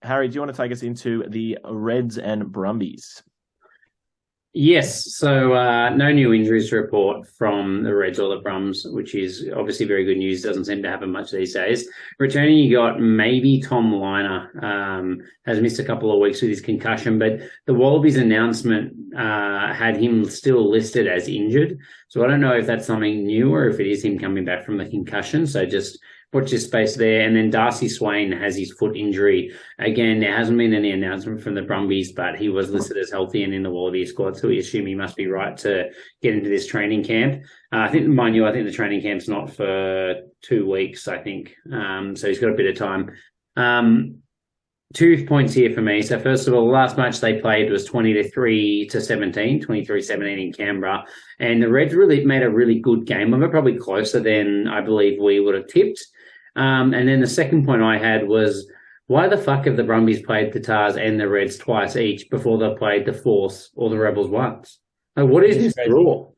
Harry, do you want to take us into the Reds and Brumbies? Yes, so no new injuries to report from the Reds or the Brums, which is obviously very good news. Doesn't seem to happen much these days. Returning, you got maybe Tom Liner, has missed a couple of weeks with his concussion, but the Wallabies announcement had him still listed as injured. So I don't know if that's something new or if it is him coming back from the concussion. So just watch his space there. And then Darcy Swain has his foot injury. Again, there hasn't been any announcement from the Brumbies, but he was listed as healthy and in the Wallaby squad, so we assume he must be right to get into this training camp. I think the training camp's not for 2 weeks, I think. So he's got a bit of time. 2 points here for me. So first of all, the last match they played was 23-17, 23-17 in Canberra. And the Reds really made a really good game of it, probably closer than I believe we would have tipped. And then the second point I had was, why the fuck have the Brumbies played the Tars and the Reds twice each before they played the Force or the Rebels once? Like, what is this draw?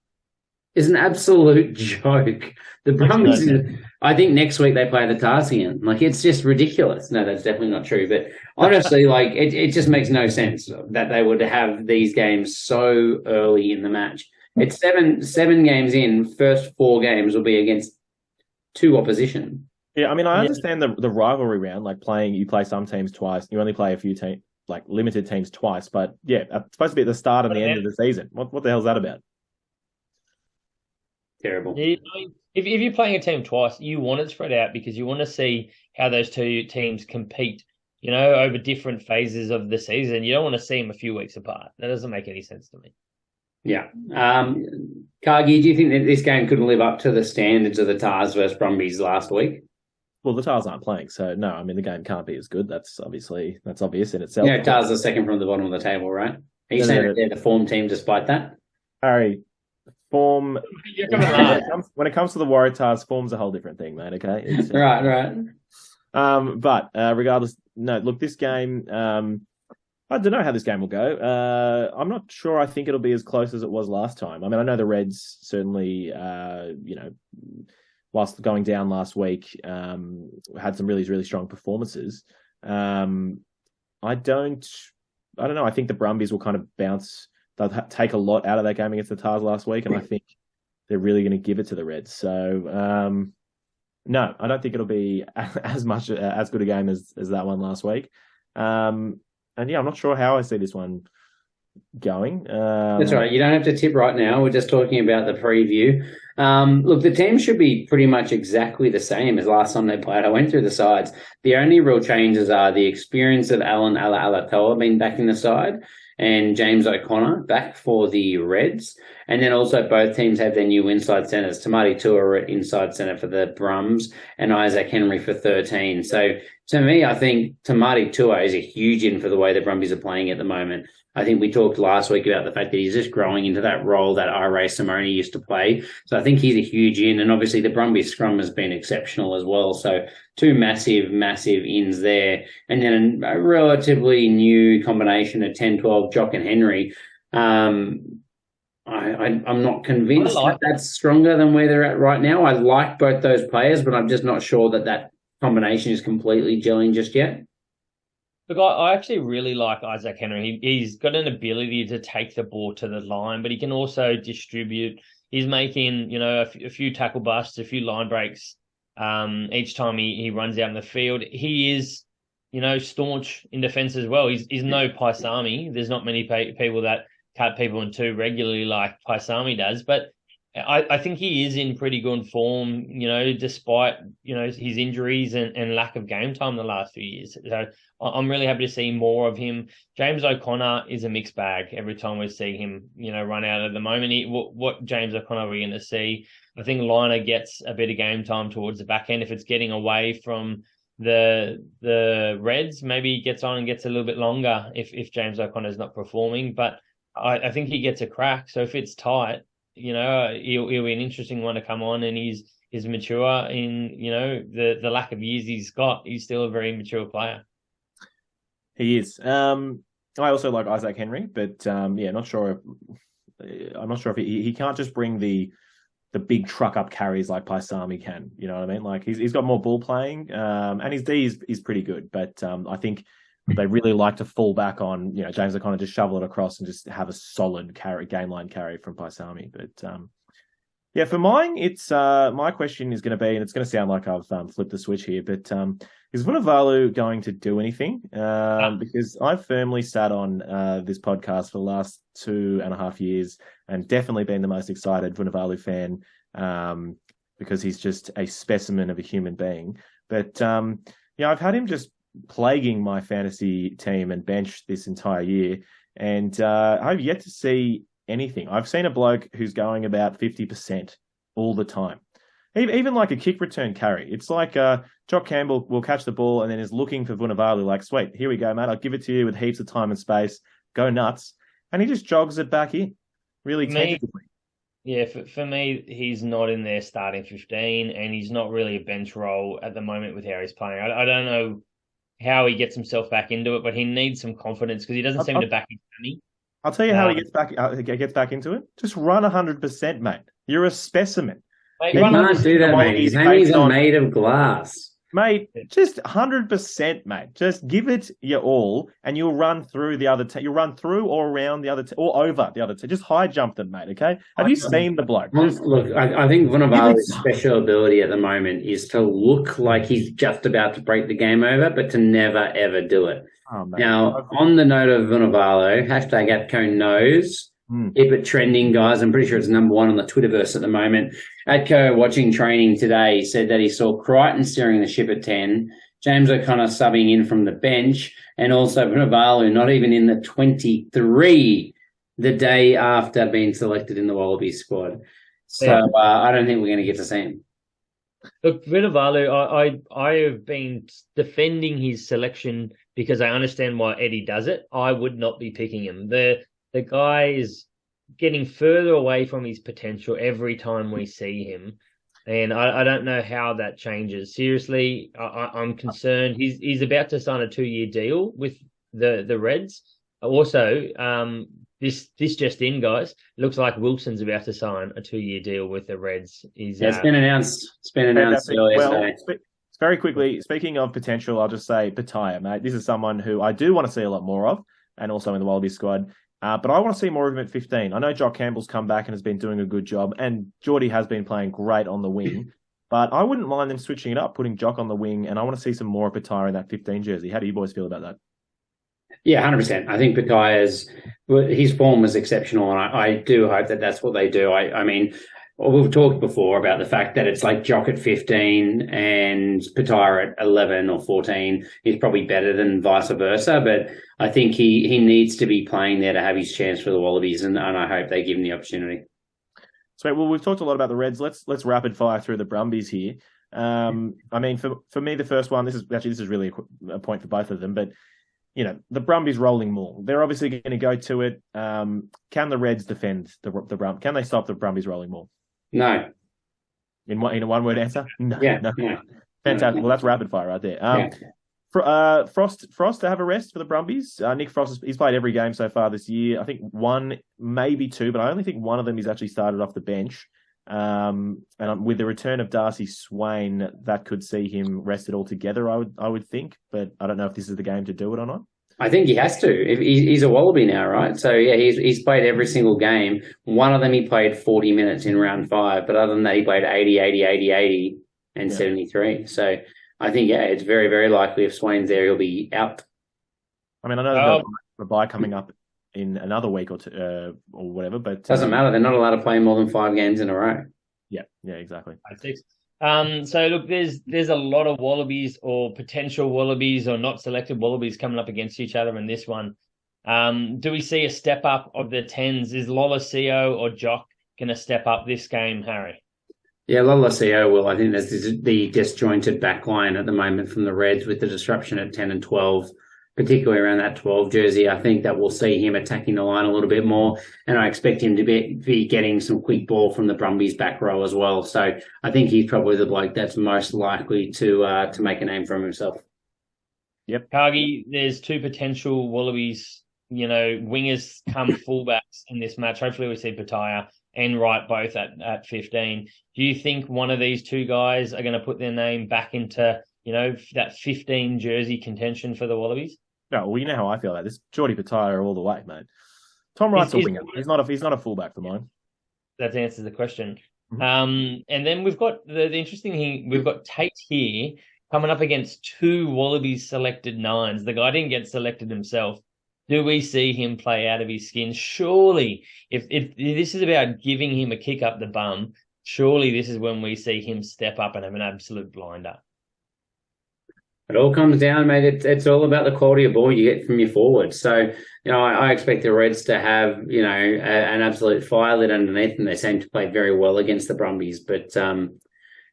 It's an absolute joke. The Brumbies, I think next week they play the Tars again. Like, it's just ridiculous. No, that's definitely not true. But honestly, like, it just makes no sense that they would have these games so early in the match. It's seven games in. First 4 games will be against 2 opposition. Yeah, I mean, I understand the rivalry round, like you play some teams twice, you only play a few teams, like limited teams twice, but yeah, it's supposed to be at the start and the end of the season. What the hell's that about? Terrible. If you're playing a team twice, you want it spread out because you want to see how those 2 teams compete, over different phases of the season. You don't want to see them a few weeks apart. That doesn't make any sense to me. Yeah. Cargie, do you think that this game could live up to the standards of the Tars versus Brumbies last week? Well, the Tars aren't playing, so no. I mean, the game can't be as good. That's obvious in itself. Yeah, Tars are second from the bottom of the table, right? Are you saying that they're the form team despite that? Harry, form. When it comes to the Waratahs, form's a whole different thing, mate. Okay. Right. But regardless, no. Look, this game. I don't know how this game will go. I'm not sure. I think it'll be as close as it was last time. I mean, I know the Reds certainly, whilst going down last week, had some really, really strong performances. I don't know. I think the Brumbies will kind of bounce. They'll take a lot out of that game against the Tars last week, and I think they're really going to give it to the Reds. So, no, I don't think it'll be as good a game as that one last week. And yeah, I'm not sure how I see this one going. That's right. You don't have to tip right now. We're just talking about the preview. Look, the team should be pretty much exactly the same as last time they played. I went through the sides. The only real changes are the experience of Alan Alatoa being back in the side and James O'Connor back for the Reds. And then also both teams have their new inside centres. Tamati Tua at inside centre for the Brums and Isaac Henry for 13. So to me, I think Tamati Tua is a huge in for the way the Brumbies are playing at the moment. I think we talked last week about the fact that he's just growing into that role that Ray Simone used to play. So I think he's a huge in. And obviously the Brumbies scrum has been exceptional as well. So 2 massive, massive ins there. And then a relatively new combination of 10-12, Jock and Henry. I'm not convinced that that's stronger than where they're at right now. I like both those players, but I'm just not sure that combination is completely gelling just yet. Look, I actually really like Isaac Henry. He's got an ability to take the ball to the line, but he can also distribute. He's making, a few tackle busts, a few line breaks each time he runs out in the field. He is, staunch in defence as well. He's no Paisami. There's not many people that cut people in 2 regularly like Paisami does, but I think he is in pretty good form, despite, his injuries and lack of game time the last few years. So I'm really happy to see more of him. James O'Connor is a mixed bag every time we see him, run out at the moment. What James O'Connor are we going to see? I think Liner gets a bit of game time towards the back end. If it's getting away from the Reds, maybe he gets on and gets a little bit longer if James O'Connor is not performing. But I think he gets a crack. So if it's tight, he'll be an interesting one to come on, and he's mature in, the lack of years he's got. He's still a very mature player. He is. I also like Isaac Henry, but not sure. I'm not sure if he can't just bring the big truck up carries like Paisami can. You know what I mean? Like he's got more ball playing, and his D is pretty good. But I think they really like to fall back on, James O'Connor, just shovel it across and just have a solid game line carry from Paisami. But yeah, for mine, it's my question is going to be, and it's going to sound like I've flipped the switch here, but is Vunivalu going to do anything? Because I've firmly sat on this podcast for the last 2.5 years and definitely been the most excited Vunivalu fan because he's just a specimen of a human being. But I've had him just plaguing my fantasy team and bench this entire year, and I've yet to see anything. I've seen a bloke who's going about 50% all the time. Even like a kick return carry. It's like Jock Campbell will catch the ball and then is looking for Vunivalu like, sweet, here we go, mate. I'll give it to you with heaps of time and space. Go nuts. And he just jogs it back in really tentatively. Yeah, for me, he's not in there starting 15 and he's not really a bench role at the moment with how he's playing. I don't know how he gets himself back into it, but he needs some confidence because he doesn't seem to back his money. I'll tell you how he gets back into it. Just run 100%, mate. You're a specimen. Mate, you can't do that, mate. His hands are made of glass. Mate, just 100%, mate. Just give it your all, and you'll run through the other team. You'll run through or around the other team, or over the other team. Just high jump them, mate, okay? Have you seen the bloke? Look, I think Vunivalu's special ability at the moment is to look like he's just about to break the game over, but to never, ever do it. Oh, now, on the note of Vunivalu, hashtag Atco knows. Keep it trending, guys. I'm pretty sure it's number 1 on the Twitterverse at the moment. Atco, watching training today, said that he saw Crichton steering the ship at 10, James O'Connor subbing in from the bench, and also Vunivalu not even in the 23 the day after being selected in the Wallabies squad. So I don't think we're going to get to see him. Look, Vunivalu, I have been defending his selection because I understand why Eddie does it. I would not be picking him. The guy is getting further away from his potential every time we see him. And I don't know how that changes. Seriously, I'm concerned. He's about to sign a 2-year deal with the Reds. Also, this just in, guys, it looks like Wilson's about to sign a 2-year deal with the Reds. It's been announced. It's been announced earlier today. Very quickly, speaking of potential, I'll just say Pattaya, mate. This is someone who I do want to see a lot more of, and also in the Wallabies squad. But I want to see more of him at 15. I know Jock Campbell's come back and has been doing a good job, and Geordie has been playing great on the wing. But I wouldn't mind them switching it up, putting Jock on the wing, and I want to see some more of Pattaya in that 15 jersey. How do you boys feel about that? Yeah, 100%. I think Pataya's his form was exceptional, and I do hope that that's what they do. I mean, we've talked before about the fact that it's like Jock at 15 and Pattaya at 11 or 14 is probably better than vice versa, but I think he needs to be playing there to have his chance for the Wallabies, and I hope they give him the opportunity. So, well, we've talked a lot about the Reds. Let's rapid fire through the Brumbies here. I mean, for me, the first one, this is really a point for both of them, but the Brumbies rolling maul. They're obviously going to go to it. Can the Reds defend the Brumbies? Can they stop the Brumbies rolling maul? No. In a one-word answer? No. Yeah. No. Fantastic. Well, that's rapid fire right there. Frost to have a rest for the Brumbies. Nick Frost, he's played every game so far this year. I think 1, maybe 2, but I only think one of them he's actually started off the bench. And with the return of Darcy Swain, that could see him rested altogether, I would think. But I don't know if this is the game to do it or not. I think he has to. He's a Wallaby now, right? So, yeah, he's played every single game. One of them he played 40 minutes in round 5, but other than that, he played 80, and 73. So, I think, it's very, very likely if Swain's there, he'll be out. I mean, I know there's a bye coming up in another week or 2 or whatever, but... Doesn't matter. They're not allowed to play more than 5 games in a row. Yeah, exactly. So look, there's a lot of Wallabies or potential Wallabies or not selected Wallabies coming up against each other in this one. Do we see a step up of the 10s? Is Lolosio or Jock going to step up this game, Harry? Yeah, Lolosio will. I think there's the disjointed backline at the moment from the Reds with the disruption at 10 and 12, particularly around that 12 jersey. I think that we'll see him attacking the line a little bit more, and I expect him to be getting some quick ball from the Brumbies back row as well. So I think he's probably the bloke that's most likely to make a name for himself. Yep. Cargie, there's 2 potential Wallabies, wingers come fullbacks in this match. Hopefully we see Pattaya and Wright both at 15. Do you think one of these 2 guys are going to put their name back into, that 15 jersey contention for the Wallabies? No, well, you know how I feel about this. Geordie Pataya all the way, mate. Tom Wright's a winger. He's not a fullback for mine. That answers the question. Mhm. And then we've got the interesting thing. We've got Tate here coming up against two Wallabies selected nines. The guy didn't get selected himself. Do we see him play out of his skin? Surely, if this is about giving him a kick up the bum, surely this is when we see him step up and have an absolute blinder. It all comes down, mate. It's all about the quality of ball you get from your forwards. So, I expect the Reds to have, an absolute fire lit underneath, and they seem to play very well against the Brumbies. But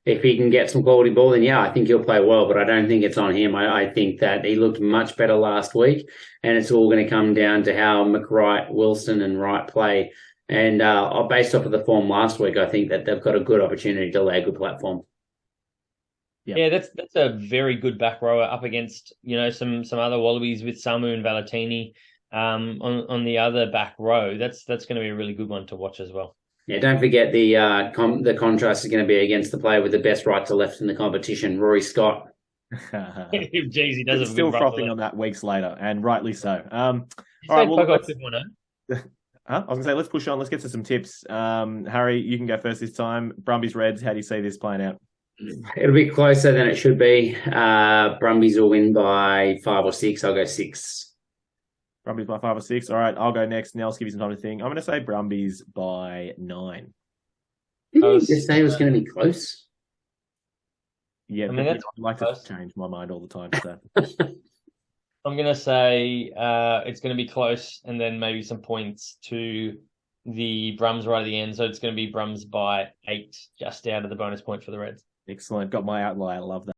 if he can get some quality ball, then I think he'll play well. But I don't think it's on him. I think that he looked much better last week, and it's all going to come down to how McWright, Wilson, and Wright play. And based off of the form last week, I think that they've got a good opportunity to lay a good platform. Yeah, that's a very good back rower up against some other Wallabies with Samu and Valentini on the other back row. That's going to be a really good one to watch as well. Yeah, don't forget the contrast is going to be against the player with the best right to left in the competition, Rory Scott. Jeez, he does. Still frothing on that weeks later, and rightly so. All right, well, I was going to say, let's push on. Let's get to some tips. Harry, you can go first this time. Brumbies Reds, how do you see this playing out? It'll be closer than it should be. Brumbies will win by 5 or 6. I'll go 6. Brumbies by 5 or 6. All right, I'll go next. Nels, give you some time to think. I'm going to say Brumbies by 9. Didn't you just say it was going to be close? Yeah, I like to change my mind all the time. So. I'm going to say it's going to be close, and then maybe some points to the Brums right at the end. So it's going to be Brums by 8, just out of the bonus point for the Reds. Excellent. Got my outlier. Love that.